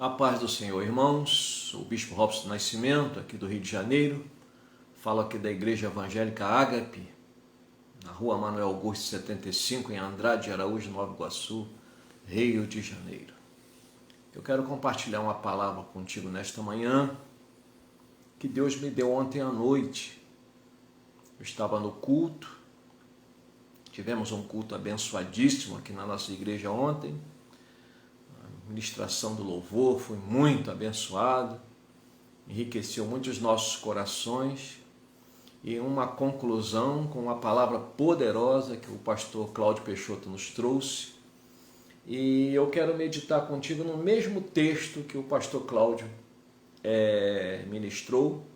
A paz do Senhor, irmãos. Sou o Bispo Robson Nascimento, aqui do Rio de Janeiro. Falo aqui da Igreja Evangélica Ágape, na rua Manuel Augusto 75, em Andrade de Araújo, Nova Iguaçu, Rio de Janeiro. Eu quero compartilhar uma palavra contigo nesta manhã, que Deus me deu ontem à noite. Eu estava no culto, tivemos um culto abençoadíssimo aqui na nossa igreja ontem. A ministração do louvor foi muito abençoada, enriqueceu muito os nossos corações, e uma conclusão com uma palavra poderosa que o pastor Cláudio Peixoto nos trouxe. E eu quero meditar contigo no mesmo texto que o pastor Cláudio ministrou.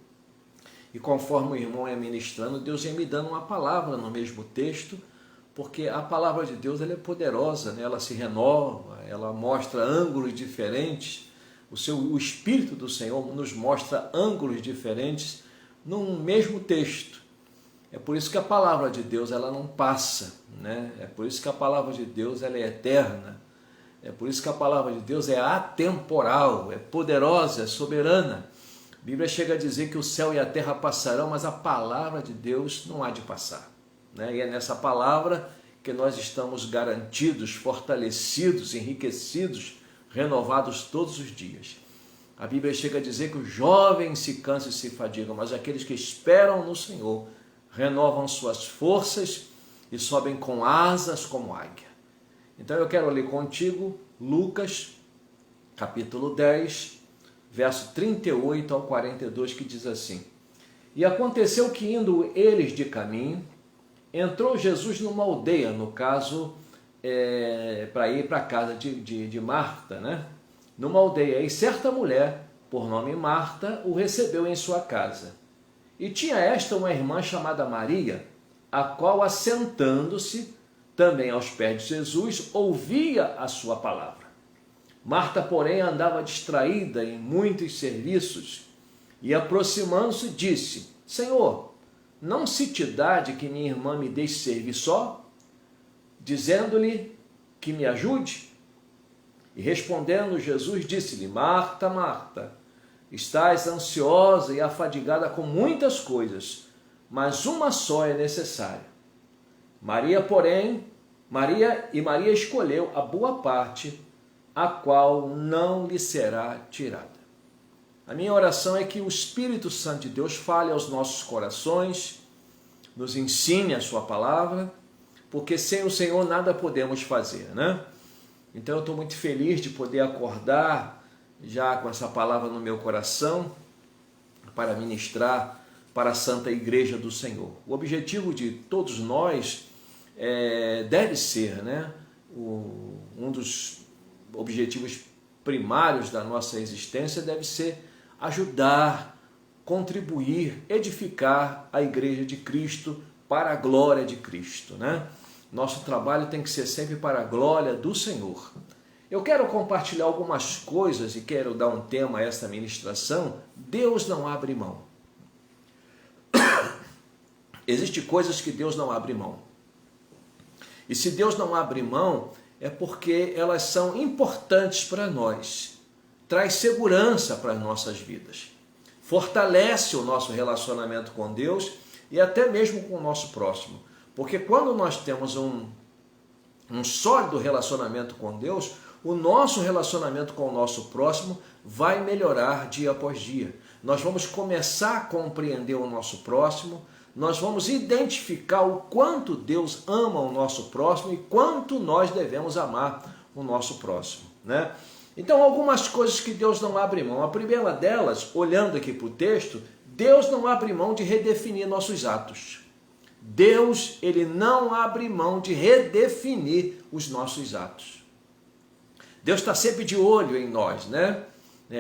E conforme o irmão ia ministrando, Deus ia me dando uma palavra no mesmo texto, porque a palavra de Deus ela é poderosa, né? Ela se renova, ela mostra ângulos diferentes. O Espírito do Senhor nos mostra ângulos diferentes num mesmo texto. É por isso que a palavra de Deus ela não passa, né? É por isso que a palavra de Deus ela é eterna. É por isso que a palavra de Deus é atemporal, é poderosa, é soberana. A Bíblia chega a dizer que o céu e a terra passarão, mas a palavra de Deus não há de passar, né? E é nessa palavra que nós estamos garantidos, fortalecidos, enriquecidos, renovados todos os dias. A Bíblia chega a dizer que os jovens se cansam e se fadigam, mas aqueles que esperam no Senhor renovam suas forças e sobem com asas como águia. Então eu quero ler contigo Lucas, capítulo 10, verso 38 ao 42, que diz assim: E aconteceu que, indo eles de caminho, entrou Jesus numa aldeia, no caso, para ir para a casa de Marta, né? Numa aldeia, e certa mulher, por nome Marta, o recebeu em sua casa. E tinha esta uma irmã chamada Maria, a qual, assentando-se também aos pés de Jesus, ouvia a sua palavra. Marta, porém, andava distraída em muitos serviços, e aproximando-se, disse: Senhor, não se te dá de que minha irmã me deixe servir só, dizendo-lhe que me ajude? E respondendo Jesus, disse-lhe: Marta, Marta, estás ansiosa e afadigada com muitas coisas, mas uma só é necessária. Maria escolheu a boa parte, a qual não lhe será tirada. A minha oração é que o Espírito Santo de Deus fale aos nossos corações, nos ensine a sua palavra, porque sem o Senhor nada podemos fazer, né? Então eu estou muito feliz de poder acordar já com essa palavra no meu coração para ministrar para a Santa Igreja do Senhor. O objetivo de todos nós deve ser, né, um dos objetivos primários da nossa existência deve ser ajudar, contribuir, edificar a Igreja de Cristo para a glória de Cristo, né? Nosso trabalho tem que ser sempre para a glória do Senhor. Eu quero compartilhar algumas coisas e quero dar um tema a esta ministração. Deus não abre mão. Existem coisas que Deus não abre mão. E se Deus não abre mão, é porque elas são importantes para nós. Traz segurança para as nossas vidas. Fortalece o nosso relacionamento com Deus e até mesmo com o nosso próximo. Porque quando nós temos um sólido relacionamento com Deus, o nosso relacionamento com o nosso próximo vai melhorar dia após dia. Nós vamos começar a compreender o nosso próximo, nós vamos identificar o quanto Deus ama o nosso próximo e quanto nós devemos amar o nosso próximo, né? Então, algumas coisas que Deus não abre mão. A primeira delas, olhando aqui para o texto, Deus não abre mão de redefinir nossos atos. Deus, ele não abre mão de redefinir os nossos atos. Deus está sempre de olho em nós, né?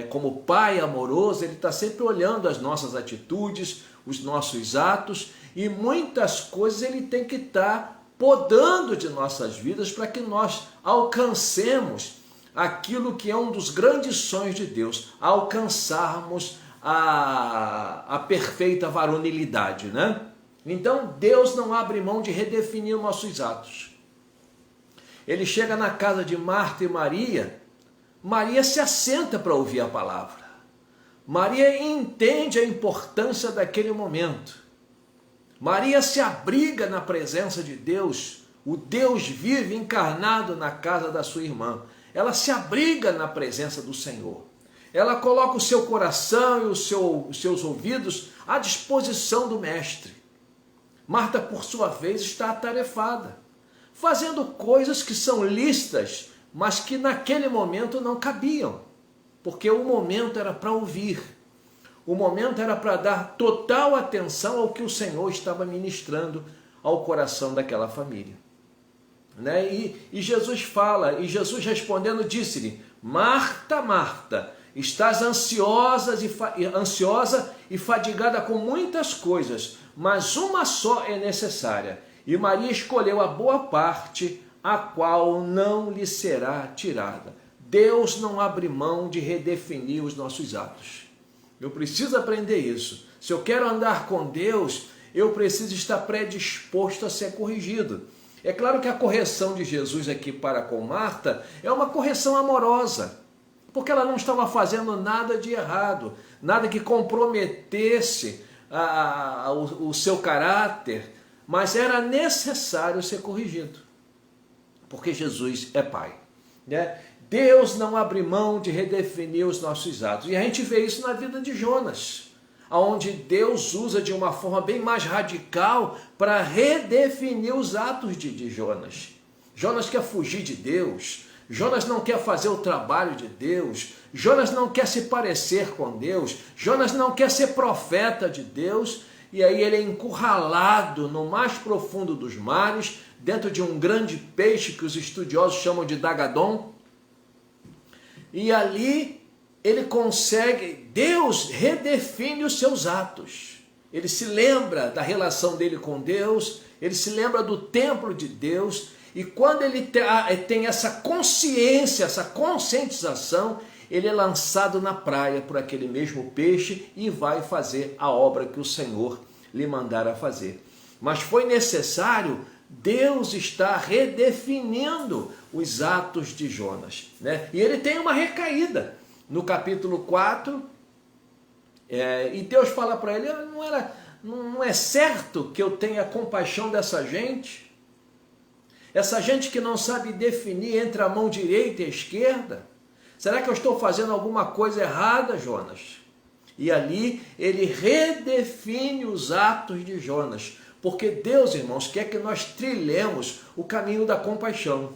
Como Pai amoroso, ele está sempre olhando as nossas atitudes, os nossos atos, e muitas coisas ele tem que estar podando de nossas vidas para que nós alcancemos aquilo que é um dos grandes sonhos de Deus, alcançarmos a perfeita varonilidade, né? Então, Deus não abre mão de redefinir nossos atos. Ele chega na casa de Marta e Maria, Maria se assenta para ouvir a palavra. Maria entende a importância daquele momento. Maria se abriga na presença de Deus, o Deus vivo encarnado na casa da sua irmã. Ela se abriga na presença do Senhor. Ela coloca o seu coração e os seus ouvidos à disposição do Mestre. Marta, por sua vez, está atarefada, fazendo coisas que são lícitas, mas que naquele momento não cabiam, porque o momento era para ouvir. O momento era para dar total atenção ao que o Senhor estava ministrando ao coração daquela família. Né? E Jesus fala, e Jesus respondendo disse-lhe: Marta, Marta, estás ansiosa e fadigada com muitas coisas, mas uma só é necessária. E Maria escolheu a boa parte, a qual não lhe será tirada. Deus não abre mão de redefinir os nossos atos. Eu preciso aprender isso. Se eu quero andar com Deus, eu preciso estar predisposto a ser corrigido. É claro que a correção de Jesus aqui para com Marta é uma correção amorosa, porque ela não estava fazendo nada de errado, nada que comprometesse o seu caráter, mas era necessário ser corrigido, porque Jesus é Pai, né? Deus não abre mão de redefinir os nossos atos. E a gente vê isso na vida de Jonas, onde Deus usa de uma forma bem mais radical para redefinir os atos de Jonas. Jonas quer fugir de Deus, Jonas não quer fazer o trabalho de Deus, Jonas não quer se parecer com Deus, Jonas não quer ser profeta de Deus, e aí ele é encurralado no mais profundo dos mares, dentro de um grande peixe que os estudiosos chamam de Dagadon, e ali ele consegue, Deus redefine os seus atos. Ele se lembra da relação dele com Deus, ele se lembra do templo de Deus, e quando ele tem essa consciência, essa conscientização, ele é lançado na praia por aquele mesmo peixe e vai fazer a obra que o Senhor lhe mandara fazer. Mas foi necessário Deus está redefinindo os atos de Jonas, né? E ele tem uma recaída no capítulo 4, e Deus fala para ele: não é certo que eu tenha compaixão dessa gente? Essa gente que não sabe definir entre a mão direita e a esquerda? Será que eu estou fazendo alguma coisa errada, Jonas? E ali ele redefine os atos de Jonas, porque Deus, irmãos, quer que nós trilhemos o caminho da compaixão.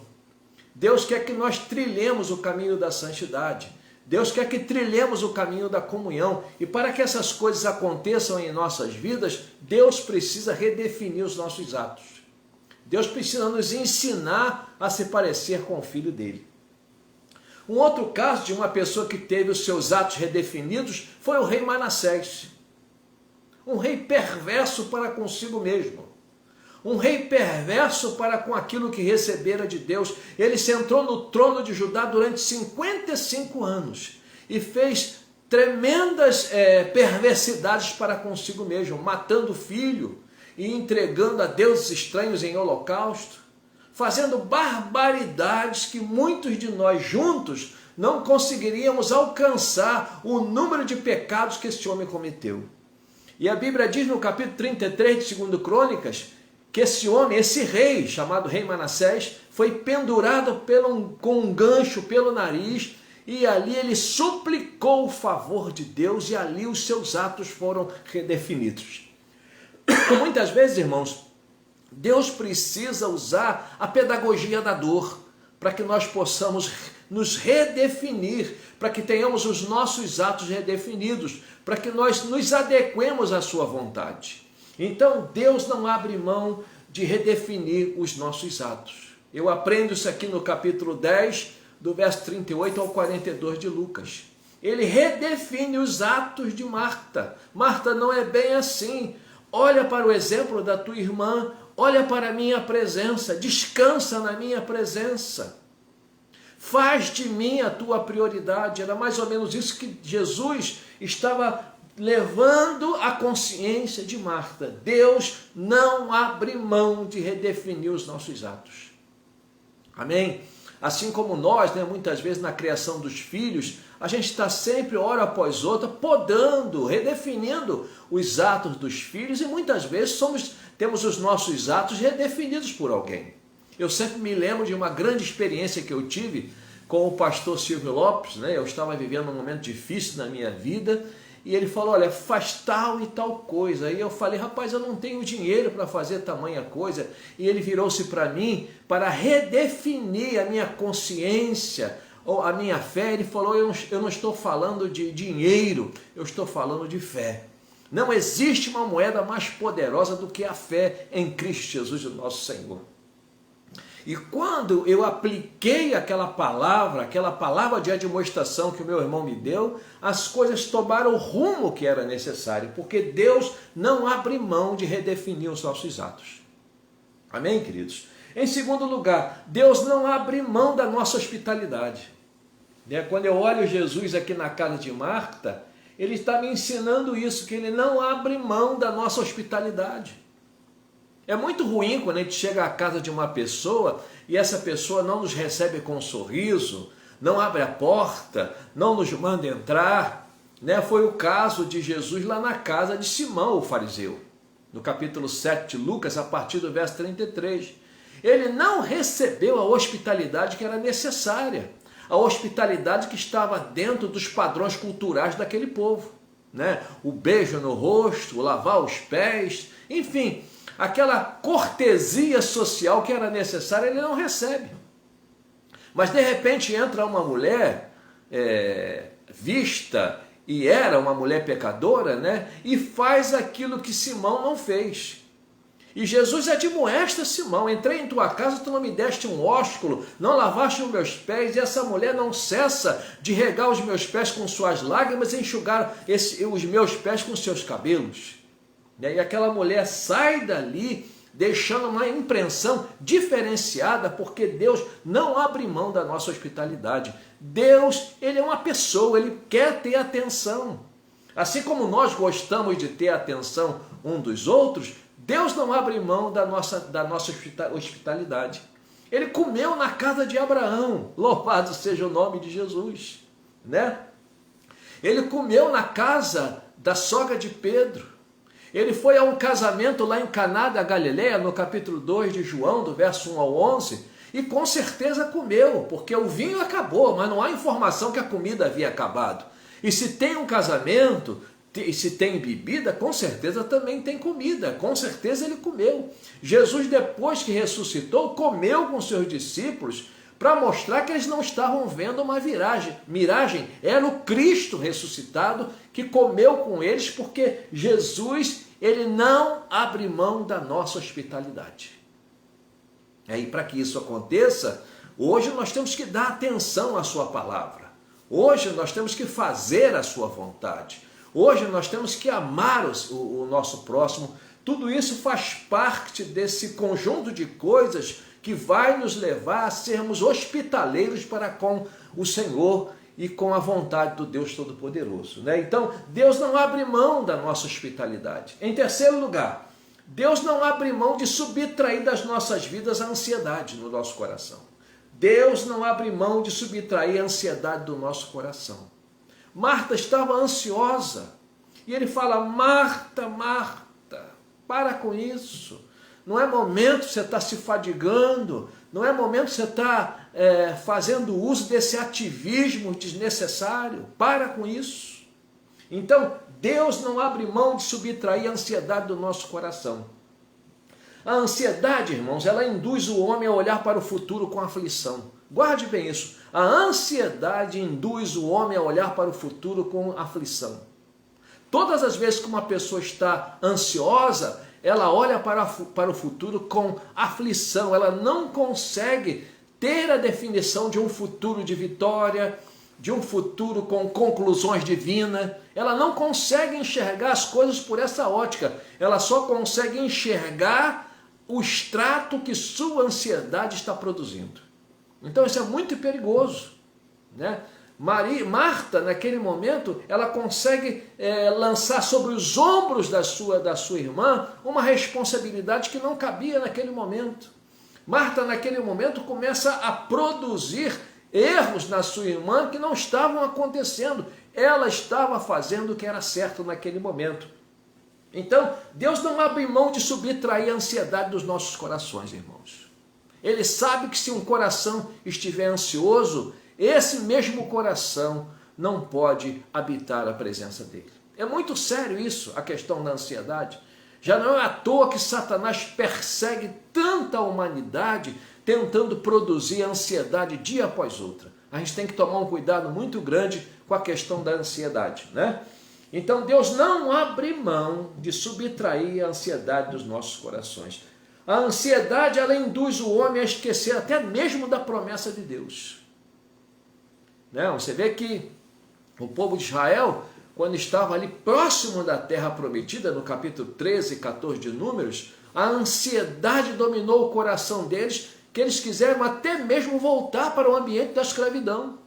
Deus quer que nós trilhemos o caminho da santidade. Deus quer que trilhemos o caminho da comunhão. E para que essas coisas aconteçam em nossas vidas, Deus precisa redefinir os nossos atos. Deus precisa nos ensinar a se parecer com o Filho dele. Um outro caso de uma pessoa que teve os seus atos redefinidos foi o rei Manassés. Um rei perverso para consigo mesmo. Um rei perverso para com aquilo que recebera de Deus. Ele sentou no trono de Judá durante 55 anos e fez tremendas perversidades para consigo mesmo, matando o filho e entregando a deuses estranhos em holocausto, fazendo barbaridades que muitos de nós juntos não conseguiríamos alcançar o número de pecados que esse homem cometeu. E a Bíblia diz no capítulo 33 de 2 Crônicas, que esse homem, esse rei, chamado rei Manassés, foi pendurado com um gancho pelo nariz, e ali ele suplicou o favor de Deus, e ali os seus atos foram redefinidos. Muitas vezes, irmãos, Deus precisa usar a pedagogia da dor para que nós possamos nos redefinir, para que tenhamos os nossos atos redefinidos, para que nós nos adequemos à sua vontade. Então, Deus não abre mão de redefinir os nossos atos. Eu aprendo isso aqui no capítulo 10, do verso 38 ao 42 de Lucas. Ele redefine os atos de Marta. Marta, não é bem assim. Olha para o exemplo da tua irmã, olha para a minha presença, descansa na minha presença. Faz de mim a tua prioridade. Era mais ou menos isso que Jesus estava levando a consciência de Marta. Deus não abre mão de redefinir os nossos atos. Amém? Assim como nós, né, muitas vezes na criação dos filhos, a gente está sempre, hora após outra, podando, redefinindo os atos dos filhos e muitas vezes temos os nossos atos redefinidos por alguém. Eu sempre me lembro de uma grande experiência que eu tive com o pastor Silvio Lopes, né? Eu estava vivendo um momento difícil na minha vida e ele falou, olha, faz tal e tal coisa. Aí eu falei, rapaz, eu não tenho dinheiro para fazer tamanha coisa. E ele virou-se para mim para redefinir a minha consciência, ou a minha fé. Ele falou, eu não estou falando de dinheiro, eu estou falando de fé. Não existe uma moeda mais poderosa do que a fé em Cristo Jesus, o nosso Senhor. E quando eu apliquei aquela palavra de admoestação que o meu irmão me deu, as coisas tomaram o rumo que era necessário, porque Deus não abre mão de redefinir os nossos atos. Amém, queridos? Em segundo lugar, Deus não abre mão da nossa hospitalidade. Quando eu olho Jesus aqui na casa de Marta, ele está me ensinando isso, que ele não abre mão da nossa hospitalidade. É muito ruim quando a gente chega à casa de uma pessoa e essa pessoa não nos recebe com um sorriso, não abre a porta, não nos manda entrar. Foi o caso de Jesus lá na casa de Simão, o fariseu. No capítulo 7 de Lucas, a partir do verso 33. Ele não recebeu a hospitalidade que era necessária, a hospitalidade que estava dentro dos padrões culturais daquele povo. O beijo no rosto, o lavar os pés, enfim, aquela cortesia social que era necessária, ele não recebe. Mas de repente entra uma mulher vista e era uma mulher pecadora, e faz aquilo que Simão não fez. E Jesus admoesta Simão, entrei em tua casa, tu não me deste um ósculo, não lavaste os meus pés, e essa mulher não cessa de regar os meus pés com suas lágrimas e enxugar os meus pés com seus cabelos. E aquela mulher sai dali deixando uma impressão diferenciada, porque Deus não abre mão da nossa hospitalidade. Deus, ele é uma pessoa, ele quer ter atenção. Assim como nós gostamos de ter atenção um dos outros, Deus não abre mão da nossa hospitalidade. Ele comeu na casa de Abraão, louvado seja o nome de Jesus. Ele comeu na casa da sogra de Pedro. Ele foi a um casamento lá em Caná da Galileia, no capítulo 2 de João, do verso 1 ao 11, e com certeza comeu, porque o vinho acabou, mas não há informação que a comida havia acabado. E se tem um casamento, e se tem bebida, com certeza também tem comida, com certeza ele comeu. Jesus, depois que ressuscitou, comeu com seus discípulos, para mostrar que eles não estavam vendo uma miragem. Era o Cristo ressuscitado que comeu com eles, porque Jesus, ele não abre mão da nossa hospitalidade. E para que isso aconteça, hoje nós temos que dar atenção à sua palavra. Hoje nós temos que fazer a sua vontade. Hoje nós temos que amar o nosso próximo. Tudo isso faz parte desse conjunto de coisas que vai nos levar a sermos hospitaleiros para com o Senhor e com a vontade do Deus Todo-Poderoso. Então, Deus não abre mão da nossa hospitalidade. Em terceiro lugar, Deus não abre mão de subtrair das nossas vidas a ansiedade no nosso coração. Deus não abre mão de subtrair a ansiedade do nosso coração. Marta estava ansiosa e ele fala, Marta, Marta, para com isso. Não é momento você estar se fadigando, não é momento você estar fazendo uso desse ativismo desnecessário. Para com isso. Então, Deus não abre mão de subtrair a ansiedade do nosso coração. A ansiedade, irmãos, ela induz o homem a olhar para o futuro com aflição. Guarde bem isso. A ansiedade induz o homem a olhar para o futuro com aflição. Todas as vezes que uma pessoa está ansiosa, ela olha para o futuro com aflição, ela não consegue ter a definição de um futuro de vitória, de um futuro com conclusões divinas, ela não consegue enxergar as coisas por essa ótica, ela só consegue enxergar o extrato que sua ansiedade está produzindo. Então isso é muito perigoso, Marta, naquele momento, ela consegue lançar sobre os ombros da sua irmã uma responsabilidade que não cabia naquele momento. Marta, naquele momento, começa a produzir erros na sua irmã que não estavam acontecendo. Ela estava fazendo o que era certo naquele momento. Então, Deus não abre mão de subtrair a ansiedade dos nossos corações, irmãos. Ele sabe que se um coração estiver ansioso, esse mesmo coração não pode habitar a presença dele. É muito sério isso, a questão da ansiedade. Já não é à toa que Satanás persegue tanta humanidade, tentando produzir ansiedade dia após outra. A gente tem que tomar um cuidado muito grande com a questão da ansiedade, né? Então Deus não abre mão de subtrair a ansiedade dos nossos corações. A ansiedade, ela induz o homem a esquecer até mesmo da promessa de Deus. Né? Você vê que o povo de Israel, quando estava ali próximo da terra prometida, no capítulo 13 e 14 de Números, a ansiedade dominou o coração deles, que eles quiseram até mesmo voltar para o ambiente da escravidão.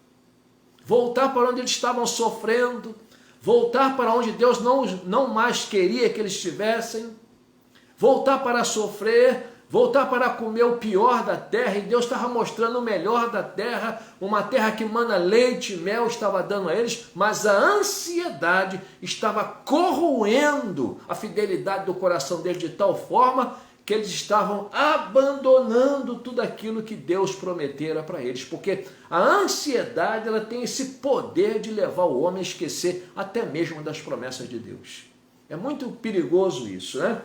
Voltar para onde eles estavam sofrendo, voltar para onde Deus não mais queria que eles estivessem, voltar para sofrer, voltar para comer o pior da terra, e Deus estava mostrando o melhor da terra, uma terra que mana leite e mel, estava dando a eles, mas a ansiedade estava corroendo a fidelidade do coração deles de tal forma que eles estavam abandonando tudo aquilo que Deus prometera para eles, porque a ansiedade, ela tem esse poder de levar o homem a esquecer até mesmo das promessas de Deus. É muito perigoso isso, né?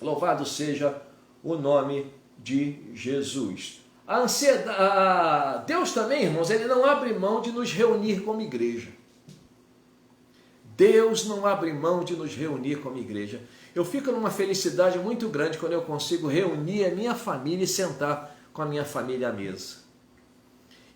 Louvado seja o nome de Jesus. A ansiedade, Deus também, irmãos, ele não abre mão de nos reunir como igreja. Deus não abre mão de nos reunir como igreja. Eu fico numa felicidade muito grande quando eu consigo reunir a minha família e sentar com a minha família à mesa.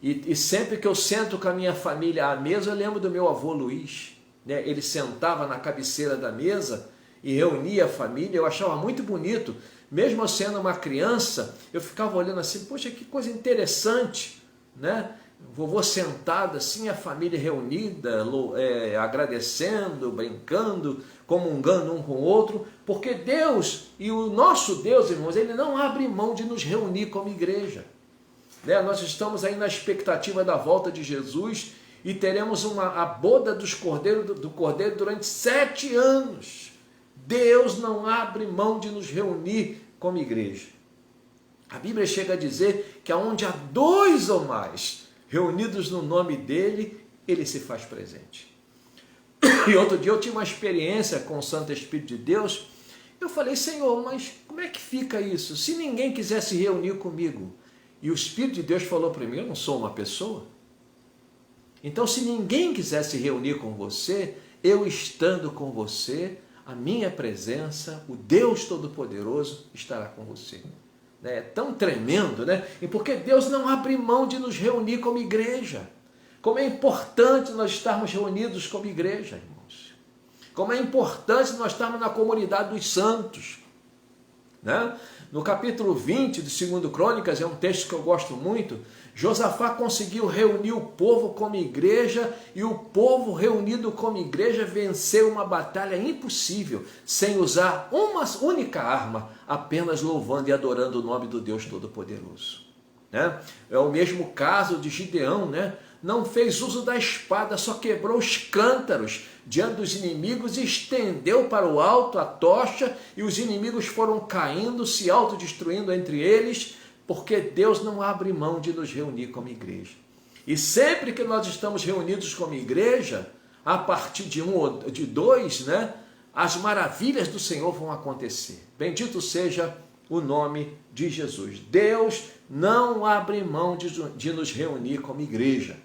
E sempre que eu sento com a minha família à mesa, eu lembro do meu avô Luiz, né? Ele sentava na cabeceira da mesa e reunia a família. Eu achava muito bonito. Mesmo eu sendo uma criança, eu ficava olhando assim, poxa, que coisa interessante, né? Vovô sentado assim, a família reunida, agradecendo, brincando, comungando um com o outro, porque Deus, e o nosso Deus, irmãos, ele não abre mão de nos reunir como igreja. Né? Nós estamos aí na expectativa da volta de Jesus e teremos a boda do Cordeiro durante 7 anos. Deus não abre mão de nos reunir como igreja. A Bíblia chega a dizer que aonde há 2 ou mais reunidos no nome dele, ele se faz presente. E outro dia eu tive uma experiência com o Santo Espírito de Deus. Eu falei, Senhor, mas como é que fica isso? Se ninguém quiser se reunir comigo, e o Espírito de Deus falou para mim, eu não sou uma pessoa. Então, se ninguém quiser se reunir com você, eu estando com você, a minha presença, o Deus Todo-Poderoso estará com você. É tão tremendo, né? E porque Deus não abre mão de nos reunir como igreja. Como é importante nós estarmos reunidos como igreja, irmãos. Como é importante nós estarmos na comunidade dos santos. Né? No capítulo 20 de 2 Crônicas, é um texto que eu gosto muito, Josafá conseguiu reunir o povo como igreja, e o povo reunido como igreja venceu uma batalha impossível, sem usar uma única arma, apenas louvando e adorando o nome do Deus Todo-Poderoso. Né? É o mesmo caso de Gideão, né? Não fez uso da espada, só quebrou os cântaros diante dos inimigos e estendeu para o alto a tocha, e os inimigos foram caindo, se autodestruindo entre eles, porque Deus não abre mão de nos reunir como igreja. E sempre que nós estamos reunidos como igreja, a partir de 1 ou de 2, né, as maravilhas do Senhor vão acontecer. Bendito seja o nome de Jesus. Deus não abre mão de nos reunir como igreja.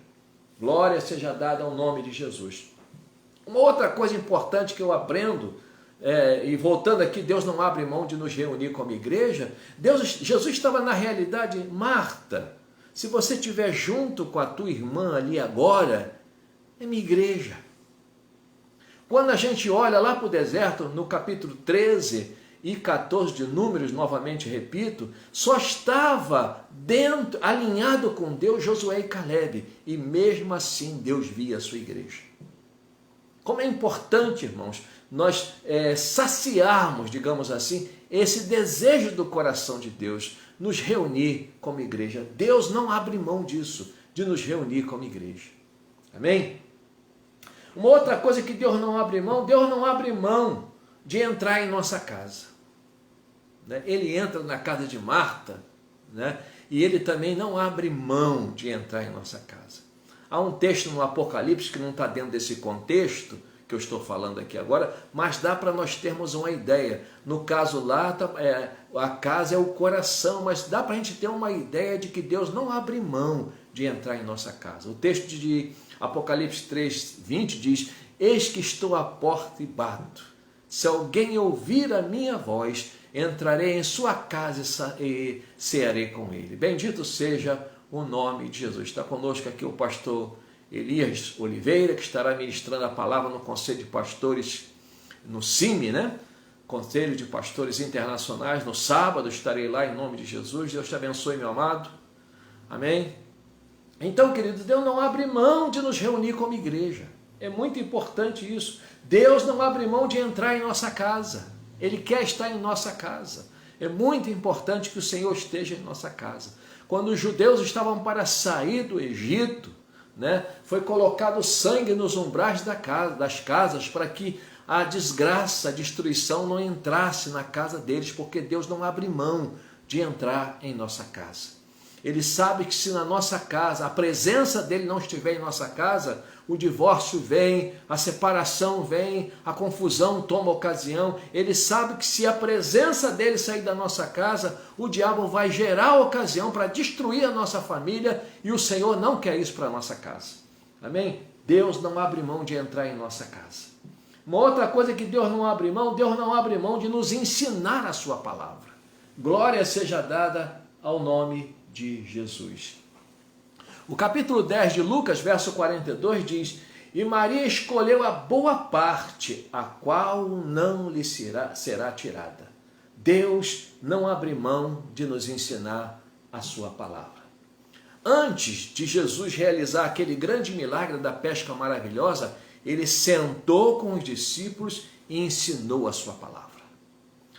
Glória seja dada ao nome de Jesus. Uma outra coisa importante que eu aprendo, e voltando aqui, Deus não abre mão de nos reunir como igreja. Jesus estava na realidade, Marta, se você estiver junto com a tua irmã ali agora, é minha igreja. Quando a gente olha lá para o deserto, no capítulo 13 e 14 de Números, novamente repito, só estava alinhado com Deus Josué e Caleb, e mesmo assim Deus via a sua igreja. Como é importante, irmãos, nós saciarmos, digamos assim, esse desejo do coração de Deus, nos reunir como igreja. Deus não abre mão disso, de nos reunir como igreja. Amém? Uma outra coisa que Deus não abre mão de entrar em nossa casa. Ele entra na casa de Marta, e ele também não abre mão de entrar em nossa casa. Há um texto no Apocalipse que não está dentro desse contexto que eu estou falando aqui agora, mas dá para nós termos uma ideia. No caso lá, a casa é o coração, mas dá para a gente ter uma ideia de que Deus não abre mão de entrar em nossa casa. O texto de Apocalipse 3:20 diz: eis que estou à porta e bato. Se alguém ouvir a minha voz, entrarei em sua casa e cearei com ele. Bendito seja o nome de Jesus. Está conosco aqui o pastor Elias Oliveira, que estará ministrando a palavra no Conselho de Pastores, no CIMI, Conselho de Pastores Internacionais. No sábado estarei lá em nome de Jesus. Deus te abençoe, meu amado. Amém? Então, queridos, Deus não abre mão de nos reunir como igreja. É muito importante isso. Deus não abre mão de entrar em nossa casa. Ele quer estar em nossa casa. É muito importante que o Senhor esteja em nossa casa. Quando os judeus estavam para sair do Egito, foi colocado sangue nos umbrais das casas para que a desgraça, a destruição não entrasse na casa deles, porque Deus não abre mão de entrar em nossa casa. Ele sabe que se na nossa casa a presença dele não estiver em nossa casa, o divórcio vem, a separação vem, a confusão toma ocasião. Ele sabe que se a presença dele sair da nossa casa, o diabo vai gerar ocasião para destruir a nossa família, e o Senhor não quer isso para a nossa casa. Amém? Deus não abre mão de entrar em nossa casa. Uma outra coisa que Deus não abre mão de nos ensinar a sua palavra. Glória seja dada ao nome de Jesus. O capítulo 10 de Lucas, verso 42 diz: e Maria escolheu a boa parte, a qual não lhe será tirada. Deus não abre mão de nos ensinar a sua palavra. Antes de Jesus realizar aquele grande milagre da pesca maravilhosa, ele sentou com os discípulos e ensinou a sua palavra.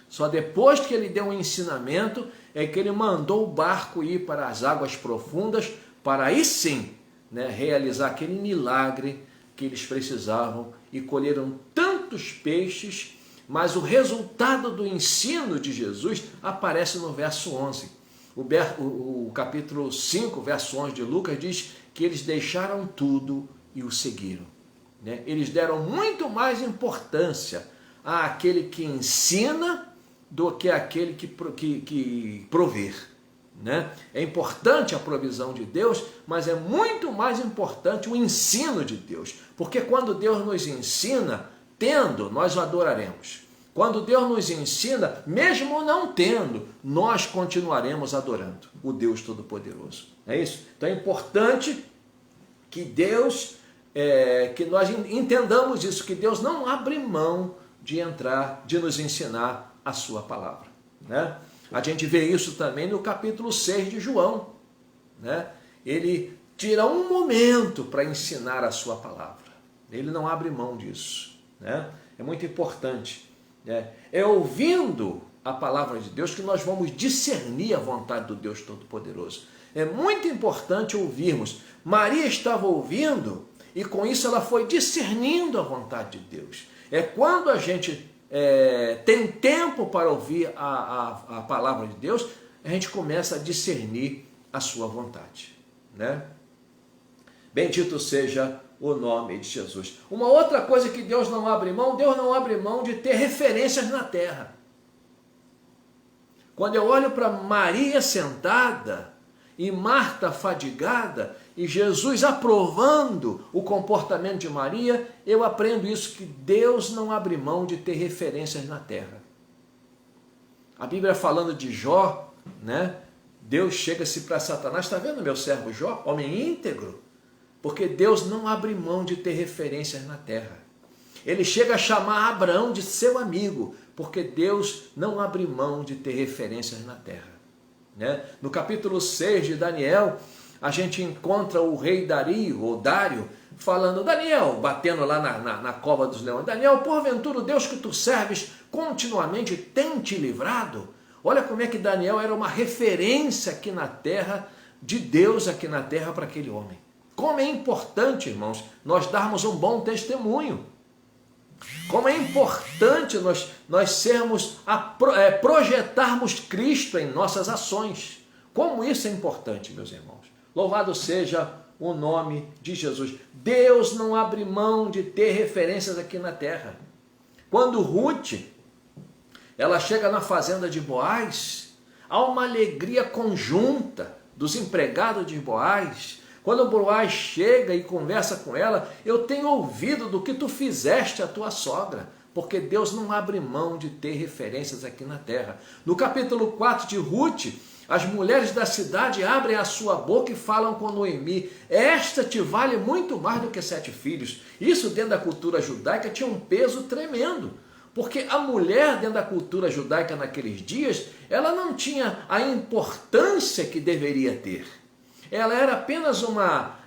Só depois que ele deu um ensinamento é que ele mandou o barco ir para as águas profundas, para aí sim realizar aquele milagre que eles precisavam, e colheram tantos peixes, mas o resultado do ensino de Jesus aparece no verso 11. O capítulo 5, verso 11 de Lucas diz que eles deixaram tudo e o seguiram. Eles deram muito mais importância àquele que ensina do que aquele que prover. É importante a provisão de Deus, mas é muito mais importante o ensino de Deus, porque quando Deus nos ensina, tendo, nós o adoraremos. Quando Deus nos ensina, mesmo não tendo, nós continuaremos adorando o Deus Todo-Poderoso. É isso? Então é importante que Deus, que nós entendamos isso, que Deus não abre mão de entrar, de nos ensinar a sua palavra. A gente vê isso também no capítulo 6 de João. Ele tira um momento para ensinar a sua palavra. Ele não abre mão disso. É muito importante. É ouvindo a palavra de Deus que nós vamos discernir a vontade do Deus Todo-Poderoso. É muito importante ouvirmos. Maria estava ouvindo e com isso ela foi discernindo a vontade de Deus. É quando a gente tem tempo para ouvir a palavra de Deus, a gente começa a discernir a sua vontade. Bendito seja o nome de Jesus. Uma outra coisa que Deus não abre mão de ter referências na terra. Quando eu olho para Maria sentada e Marta fadigada e Jesus aprovando o comportamento de Maria, eu aprendo isso, que Deus não abre mão de ter referências na terra. A Bíblia falando de Jó, Deus chega-se para Satanás: está vendo meu servo Jó, homem íntegro? Porque Deus não abre mão de ter referências na terra. Ele chega a chamar Abraão de seu amigo, porque Deus não abre mão de ter referências na terra. No capítulo 6 de Daniel, a gente encontra o rei Dário, falando: Daniel, batendo lá na cova dos leões: Daniel, porventura o Deus que tu serves continuamente tem te livrado. Olha como é que Daniel era uma referência aqui na terra, de Deus aqui na terra para aquele homem. Como é importante, irmãos, nós darmos um bom testemunho. Como é importante nós projetarmos Cristo em nossas ações. Como isso é importante, meus irmãos. Louvado seja o nome de Jesus. Deus não abre mão de ter referências aqui na terra. Quando Ruth, ela chega na fazenda de Boaz, há uma alegria conjunta dos empregados de Boaz. Quando Boaz chega e conversa com ela, eu tenho ouvido do que tu fizeste à tua sogra, porque Deus não abre mão de ter referências aqui na terra. No capítulo 4 de Ruth, as mulheres da cidade abrem a sua boca e falam com Noemi: esta te vale muito mais do que 7 filhos. Isso dentro da cultura judaica tinha um peso tremendo, porque a mulher dentro da cultura judaica naqueles dias, ela não tinha a importância que deveria ter. Ela era apenas uma...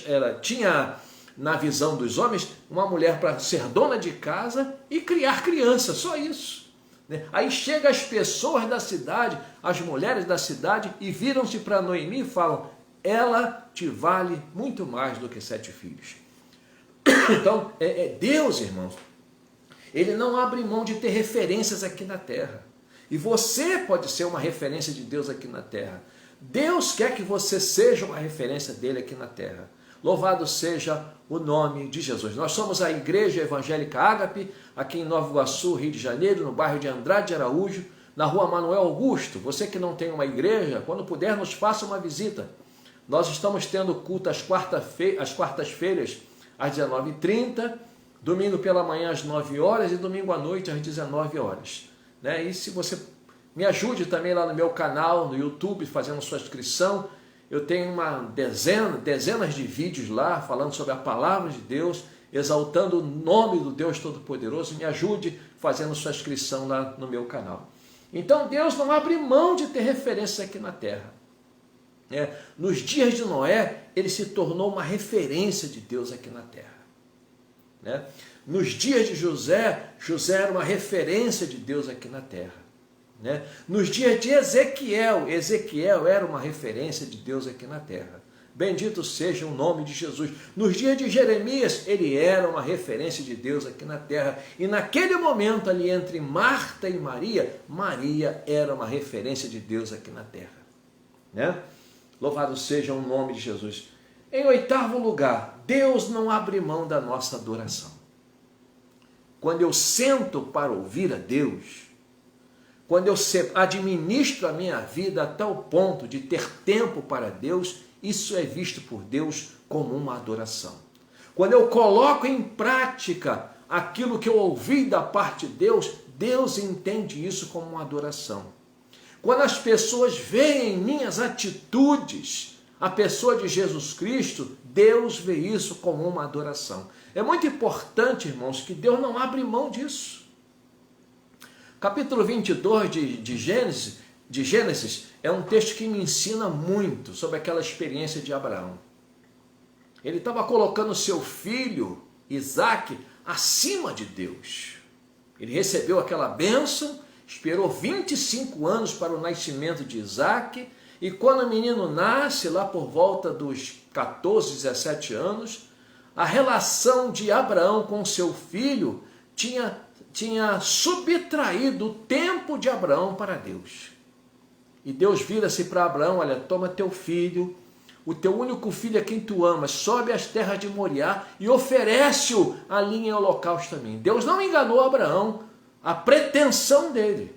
Ela tinha, na visão dos homens, uma mulher para ser dona de casa e criar criança, só isso. Aí chegam as pessoas da cidade, as mulheres da cidade, e viram-se para Noemi e falam: ela te vale muito mais do que 7 filhos. Então, Deus, irmãos, Ele não abre mão de ter referências aqui na terra. E você pode ser uma referência de Deus aqui na terra. Deus quer que você seja uma referência dele aqui na terra. Louvado seja o nome de Jesus. Nós somos a Igreja Evangélica Ágape, aqui em Nova Iguaçu, Rio de Janeiro, no bairro de Andrade de Araújo, na rua Manuel Augusto. Você que não tem uma igreja, quando puder, nos faça uma visita. Nós estamos tendo culto às quartas-feiras, às 19h30, domingo pela manhã às 9 horas e domingo à noite às 19 horas. E se você me ajude também lá no meu canal, no YouTube, fazendo sua inscrição, eu tenho dezenas de vídeos lá, falando sobre a palavra de Deus, exaltando o nome do Deus Todo-Poderoso. Me ajude fazendo sua inscrição lá no meu canal. Então Deus não abre mão de ter referência aqui na terra. Nos dias de Noé, ele se tornou uma referência de Deus aqui na terra. Nos dias de José, José era uma referência de Deus aqui na terra. Nos dias de Ezequiel, Ezequiel era uma referência de Deus aqui na terra. Bendito seja o nome de Jesus. Nos dias de Jeremias, ele era uma referência de Deus aqui na terra. E naquele momento ali entre Marta e Maria, Maria era uma referência de Deus aqui na terra. Louvado seja o nome de Jesus. Em 8º lugar, Deus não abre mão da nossa adoração. Quando eu sento para ouvir a Deus, quando eu administro a minha vida a tal ponto de ter tempo para Deus, isso é visto por Deus como uma adoração. Quando eu coloco em prática aquilo que eu ouvi da parte de Deus, Deus entende isso como uma adoração. Quando as pessoas veem em minhas atitudes a pessoa de Jesus Cristo, Deus vê isso como uma adoração. É muito importante, irmãos, que Deus não abre mão disso. Capítulo 22 de Gênesis é um texto que me ensina muito sobre aquela experiência de Abraão. Ele estava colocando seu filho, Isaque, acima de Deus. Ele recebeu aquela bênção, esperou 25 anos para o nascimento de Isaque, e quando o menino nasce, lá por volta dos 14, 17 anos, a relação de Abraão com seu filho tinha subtraído o tempo de Abraão para Deus. E Deus vira-se para Abraão: olha, toma teu filho, o teu único filho a quem tu amas, sobe às terras de Moriá e oferece-o ali em holocausto a mim. Deus não enganou Abraão, a pretensão dele.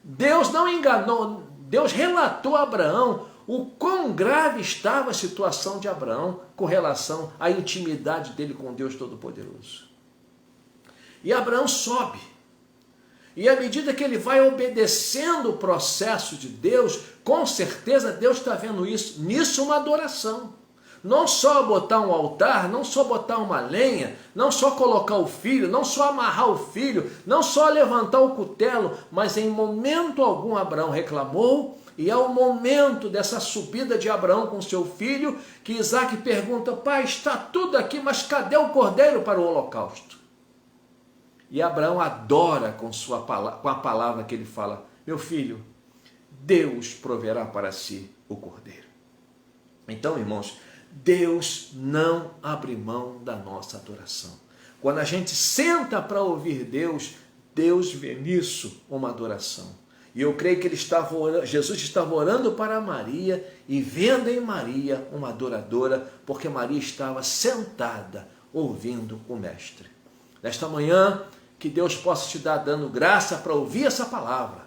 Deus não enganou, Deus relatou a Abraão o quão grave estava a situação de Abraão com relação à intimidade dele com Deus Todo-Poderoso. E Abraão sobe. E à medida que ele vai obedecendo o processo de Deus, com certeza Deus está vendo nisso uma adoração. Não só botar um altar, não só botar uma lenha, não só colocar o filho, não só amarrar o filho, não só levantar o cutelo, mas em momento algum Abraão reclamou, E é o momento dessa subida de Abraão com seu filho, que Isaac pergunta: pai, está tudo aqui, mas cadê o cordeiro para o holocausto? E Abraão adora com a palavra que ele fala: meu filho, Deus proverá para si o cordeiro. Então, irmãos, Deus não abre mão da nossa adoração. Quando a gente senta para ouvir Deus, Deus vê nisso uma adoração. E eu creio que Jesus estava orando para Maria e vendo em Maria uma adoradora, porque Maria estava sentada ouvindo o Mestre. Nesta manhã, que Deus possa te dar dando graça para ouvir essa palavra.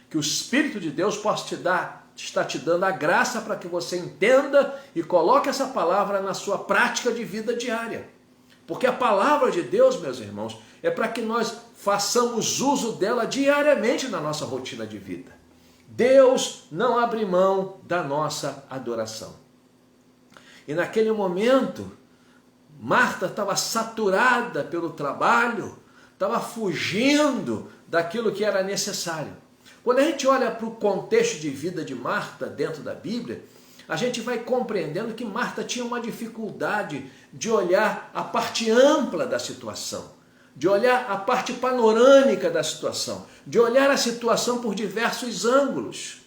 Que o Espírito de Deus possa estar te dando a graça para que você entenda e coloque essa palavra na sua prática de vida diária. Porque a palavra de Deus, meus irmãos, é para que nós façamos uso dela diariamente na nossa rotina de vida. Deus não abre mão da nossa adoração. E naquele momento, Marta estava saturada pelo trabalho, estava fugindo daquilo que era necessário. Quando a gente olha para o contexto de vida de Marta dentro da Bíblia, a gente vai compreendendo que Marta tinha uma dificuldade de olhar a parte ampla da situação, de olhar a parte panorâmica da situação, de olhar a situação por diversos ângulos.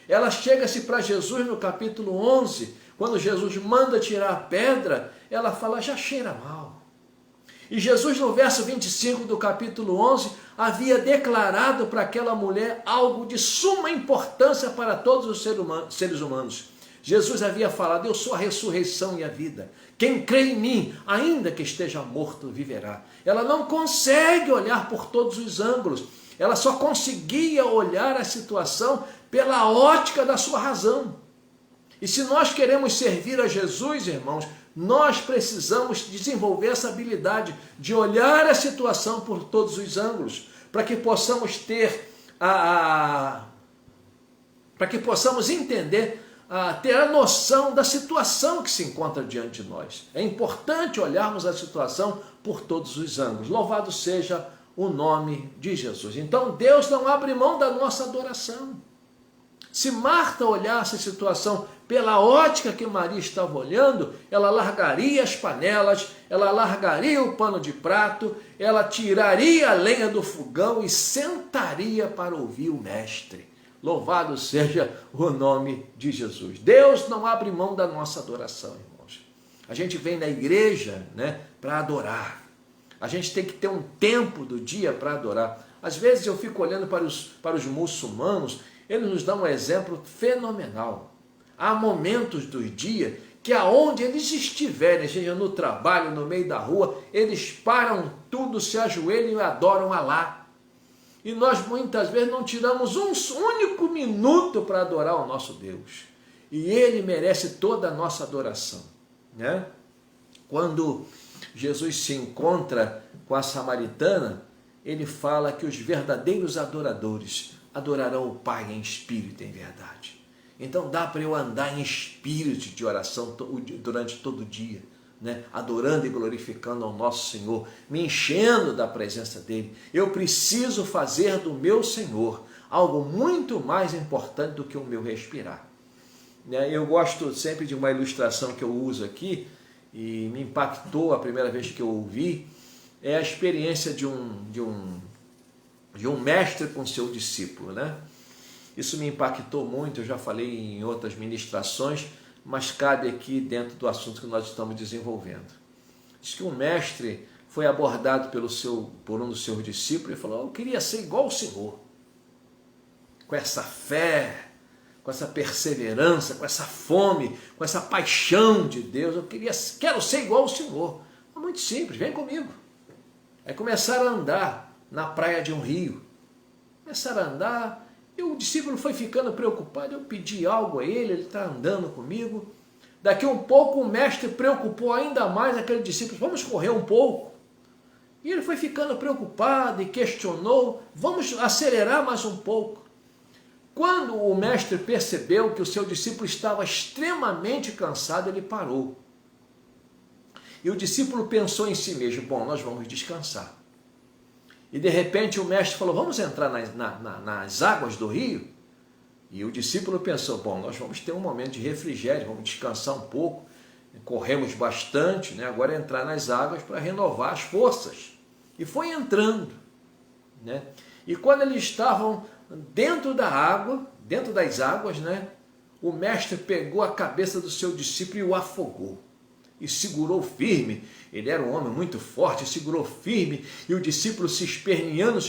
Ela chega-se para Jesus no capítulo 11, quando Jesus manda tirar a pedra, ela fala: já cheira mal. E Jesus, no verso 25 do capítulo 11, havia declarado para aquela mulher algo de suma importância para todos os seres humanos. Jesus havia falado: eu sou a ressurreição e a vida. Quem crê em mim, ainda que esteja morto, viverá. Ela não consegue olhar por todos os ângulos. Ela só conseguia olhar a situação pela ótica da sua razão. E se nós queremos servir a Jesus, irmãos, nós precisamos desenvolver essa habilidade de olhar a situação por todos os ângulos, para que possamos ter para que possamos entender, ter a noção da situação que se encontra diante de nós. É importante olharmos a situação por todos os ângulos. Louvado seja o nome de Jesus. Então Deus não abre mão da nossa adoração. Se Marta olhasse a situação pela ótica que Maria estava olhando, ela largaria as panelas, ela largaria o pano de prato, ela tiraria a lenha do fogão e sentaria para ouvir o Mestre. Louvado seja o nome de Jesus. Deus não abre mão da nossa adoração, irmãos. A gente vem na igreja, para adorar. A gente tem que ter um tempo do dia para adorar. Às vezes eu fico olhando para os muçulmanos. Ele nos dá um exemplo fenomenal. Há momentos do dia que aonde eles estiverem, seja no trabalho, no meio da rua, eles param tudo, se ajoelham e adoram Alá. E nós muitas vezes não tiramos um único minuto para adorar o nosso Deus. E Ele merece toda a nossa adoração. Quando Jesus se encontra com a samaritana, Ele fala que os verdadeiros adoradores adorarão o Pai em espírito e em verdade. Então dá para eu andar em espírito de oração durante todo o dia, adorando e glorificando ao nosso Senhor, me enchendo da presença dEle. Eu preciso fazer do meu Senhor algo muito mais importante do que o meu respirar. Eu gosto sempre de uma ilustração que eu uso aqui, e me impactou a primeira vez que eu ouvi, é a experiência de um mestre com seu discípulo, Isso me impactou muito, eu já falei em outras ministrações, mas cabe aqui dentro do assunto que nós estamos desenvolvendo. Diz que um mestre foi abordado por um dos seus discípulos e falou: eu queria ser igual ao Senhor, com essa fé, com essa perseverança, com essa fome, com essa paixão de Deus, quero ser igual ao Senhor. É muito simples, vem comigo. Aí começaram a andar na praia de um rio. Começaram a andar, e o discípulo foi ficando preocupado. Eu pedi algo a ele está andando comigo. Daqui um pouco o mestre preocupou ainda mais aquele discípulo: vamos correr um pouco. E ele foi ficando preocupado e questionou: vamos acelerar mais um pouco. Quando o mestre percebeu que o seu discípulo estava extremamente cansado, ele parou. E o discípulo pensou em si mesmo: bom, nós vamos descansar. E de repente o mestre falou: vamos entrar nas águas do rio? E o discípulo pensou, bom, nós vamos ter um momento de refrigério, vamos descansar um pouco, corremos bastante, né? Agora é entrar nas águas para renovar as forças. E foi entrando, né? E quando eles estavam dentro da água, dentro das águas, né? O mestre pegou a cabeça do seu discípulo e o afogou. E segurou firme. Ele era um homem muito forte, segurou firme. E o discípulo se esperneando,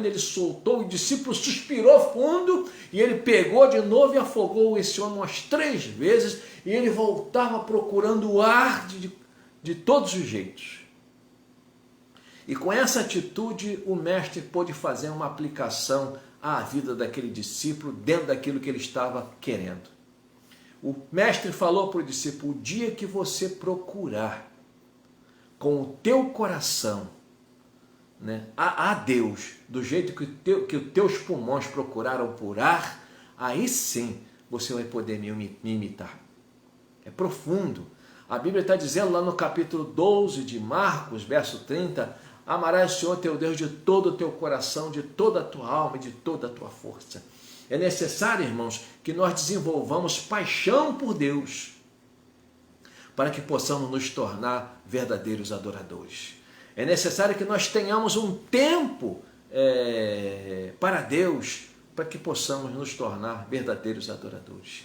ele soltou. O discípulo suspirou fundo. E ele pegou de novo e afogou esse homem umas 3 vezes. E ele voltava procurando o ar de todos os jeitos. E com essa atitude, o mestre pôde fazer uma aplicação à vida daquele discípulo, dentro daquilo que ele estava querendo. O mestre falou para o discípulo, o dia que você procurar com o teu coração, né, a Deus, do jeito que os teus pulmões procuraram por ar, aí sim você vai poder me imitar. É profundo. A Bíblia está dizendo lá no capítulo 12 de Marcos, verso 30, amarás o Senhor teu Deus de todo o teu coração, de toda a tua alma e de toda a tua força. É necessário, irmãos, que nós desenvolvamos paixão por Deus para que possamos nos tornar verdadeiros adoradores. É necessário que nós tenhamos um tempo para Deus para que possamos nos tornar verdadeiros adoradores.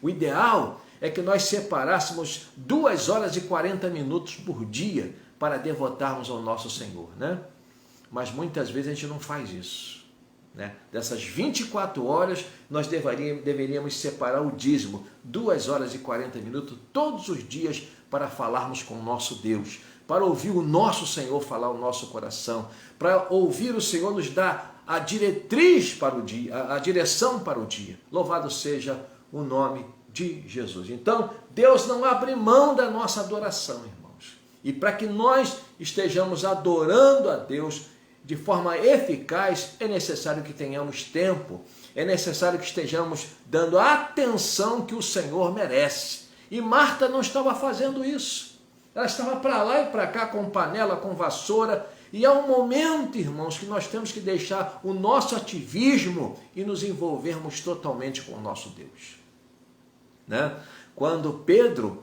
O ideal é que nós separássemos 2 horas e 40 minutos por dia para devotarmos ao nosso Senhor, né? Mas muitas vezes a gente não faz isso. Né? Dessas 24 horas, nós deveríamos separar o dízimo, 2 horas e 40 minutos, todos os dias, para falarmos com o nosso Deus, para ouvir o nosso Senhor falar o nosso coração, para ouvir o Senhor nos dar a diretriz para o dia, a direção para o dia. Louvado seja o nome de Jesus. Então, Deus não abre mão da nossa adoração, irmãos. E para que nós estejamos adorando a Deus de forma eficaz, é necessário que tenhamos tempo, é necessário que estejamos dando a atenção que o Senhor merece. E Marta não estava fazendo isso. Ela estava para lá e para cá com panela, com vassoura. E há um momento, irmãos, que nós temos que deixar o nosso ativismo e nos envolvermos totalmente com o nosso Deus. Né? Quando Pedro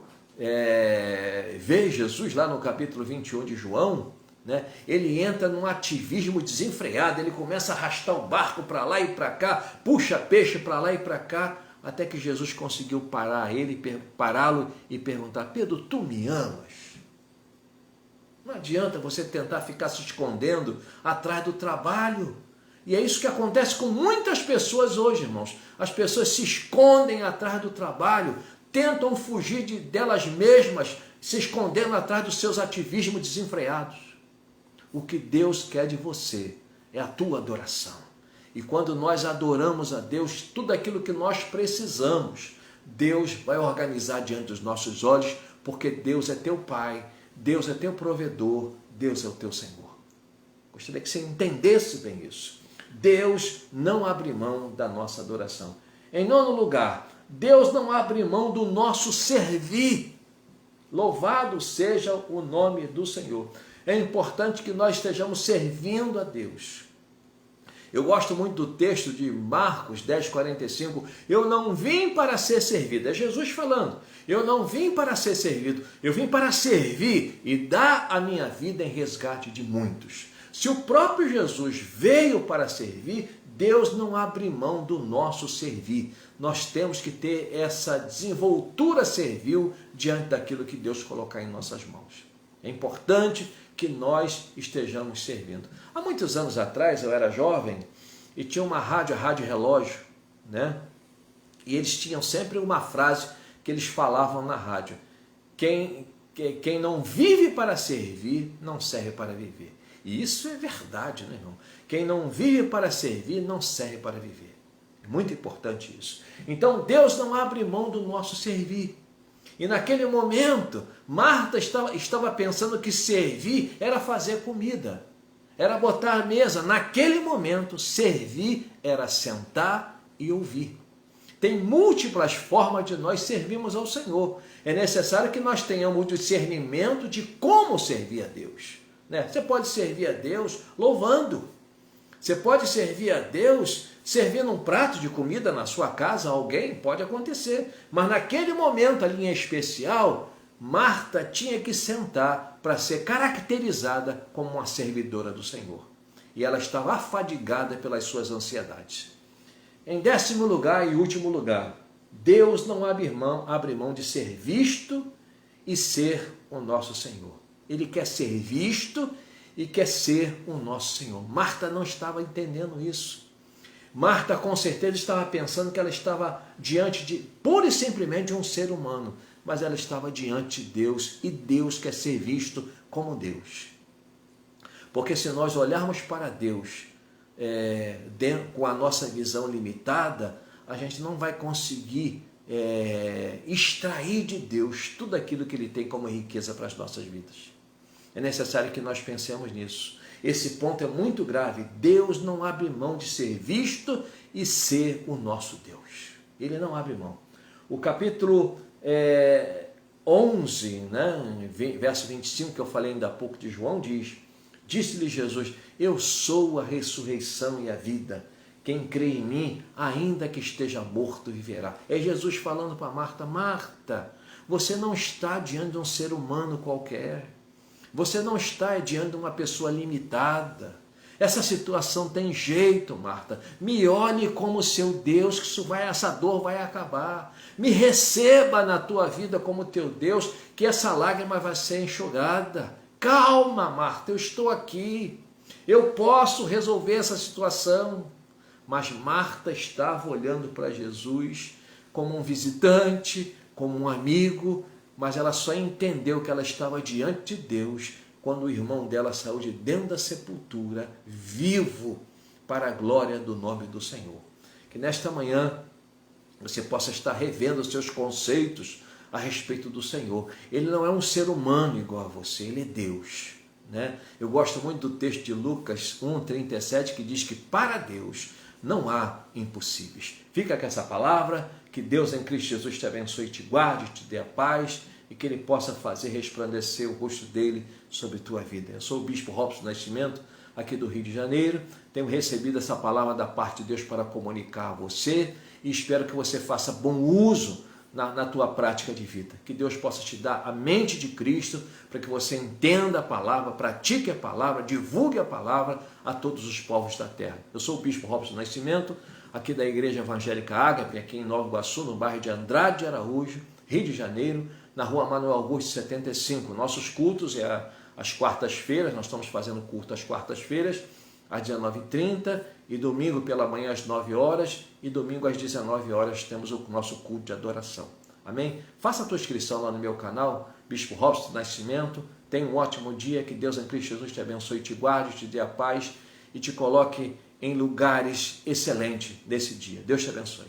vê Jesus lá no capítulo 21 de João, né? Ele entra num ativismo desenfreado, ele começa a arrastar o barco para lá e para cá, puxa peixe para lá e para cá, até que Jesus conseguiu pará-lo e perguntar, Pedro, tu me amas? Não adianta você tentar ficar se escondendo atrás do trabalho. E é isso que acontece com muitas pessoas hoje, irmãos. As pessoas se escondem atrás do trabalho, tentam fugir delas mesmas, se escondendo atrás dos seus ativismos desenfreados. O que Deus quer de você é a tua adoração. E quando nós adoramos a Deus, tudo aquilo que nós precisamos, Deus vai organizar diante dos nossos olhos, porque Deus é teu Pai, Deus é teu provedor, Deus é o teu Senhor. Gostaria que você entendesse bem isso. Deus não abre mão da nossa adoração. Em 9º lugar, Deus não abre mão do nosso servir. Louvado seja o nome do Senhor. É importante que nós estejamos servindo a Deus. Eu gosto muito do texto de Marcos 10:45. Eu não vim para ser servido. É Jesus falando. Eu não vim para ser servido. Eu vim para servir e dar a minha vida em resgate de muitos. Se o próprio Jesus veio para servir, Deus não abre mão do nosso servir. Nós temos que ter essa desenvoltura servil diante daquilo que Deus colocar em nossas mãos. É importante que nós estejamos servindo. Há muitos anos atrás, eu era jovem e tinha uma rádio, a Rádio Relógio, né? E eles tinham sempre uma frase que eles falavam na rádio. Quem não vive para servir, não serve para viver. E isso é verdade, né, irmão? Quem não vive para servir, não serve para viver. É muito importante isso. Então, Deus não abre mão do nosso servir. E naquele momento, Marta estava pensando que servir era fazer comida, era botar a mesa. Naquele momento, servir era sentar e ouvir. Tem múltiplas formas de nós servirmos ao Senhor. É necessário que nós tenhamos o discernimento de como servir a Deus. Né? Você pode servir a Deus louvando. Você pode servir a Deus Servindo um prato de comida na sua casa a alguém, pode acontecer. Mas naquele momento ali em especial, Marta tinha que sentar para ser caracterizada como uma servidora do Senhor. E ela estava afadigada pelas suas ansiedades. Em 10º lugar e último lugar, Deus não abre mão de ser visto e ser o nosso Senhor. Ele quer ser visto e quer ser o nosso Senhor. Marta não estava entendendo isso. Marta com certeza estava pensando que ela estava diante de, pura e simplesmente, de um ser humano, mas ela estava diante de Deus, e Deus quer ser visto como Deus. Porque se nós olharmos para Deus com a nossa visão limitada, a gente não vai conseguir extrair de Deus tudo aquilo que Ele tem como riqueza para as nossas vidas. É necessário que nós pensemos nisso. Esse ponto é muito grave. Deus não abre mão de ser visto e ser o nosso Deus. Ele não abre mão. O capítulo 11, né, verso 25, que eu falei ainda há pouco de João, diz: disse-lhe Jesus, eu sou a ressurreição e a vida. Quem crê em mim, ainda que esteja morto, viverá. É Jesus falando para Marta: Marta, você não está diante de um ser humano qualquer. Você não está diante de uma pessoa limitada. Essa situação tem jeito, Marta. Me olhe como seu Deus, que essa dor vai acabar. Me receba na tua vida como teu Deus, que essa lágrima vai ser enxugada. Calma, Marta, eu estou aqui. Eu posso resolver essa situação. Mas Marta estava olhando para Jesus como um visitante, como um amigo, mas ela só entendeu que ela estava diante de Deus quando o irmão dela saiu de dentro da sepultura, vivo, para a glória do nome do Senhor. Que nesta manhã você possa estar revendo os seus conceitos a respeito do Senhor. Ele não é um ser humano igual a você, Ele é Deus, né? Eu gosto muito do texto de Lucas 1:37, que diz que para Deus não há impossíveis. Fica com essa palavra, que Deus em Cristo Jesus te abençoe, te guarde, te dê a paz e que Ele possa fazer resplandecer o rosto dEle sobre tua vida. Eu sou o Bispo Robson Nascimento, aqui do Rio de Janeiro. Tenho recebido essa palavra da parte de Deus para comunicar a você e espero que você faça bom uso na tua prática de vida. Que Deus possa te dar a mente de Cristo para que você entenda a palavra, pratique a palavra, divulgue a palavra a todos os povos da terra. Eu sou o Bispo Robson Nascimento, aqui da Igreja Evangélica Ágape, aqui em Nova Iguaçu, no bairro de Andrade de Araújo, Rio de Janeiro, na rua Manuel Augusto 75. Nossos cultos às quartas-feiras, nós estamos fazendo culto às quartas-feiras, às 19h30, e domingo pela manhã às 9 horas, e domingo às 19 horas temos o nosso culto de adoração. Amém? Faça a tua inscrição lá no meu canal, Bispo Robson Nascimento. Tenha um ótimo dia, que Deus em Cristo Jesus te abençoe, te guarde, te dê a paz e te coloque em lugares excelentes nesse dia. Deus te abençoe.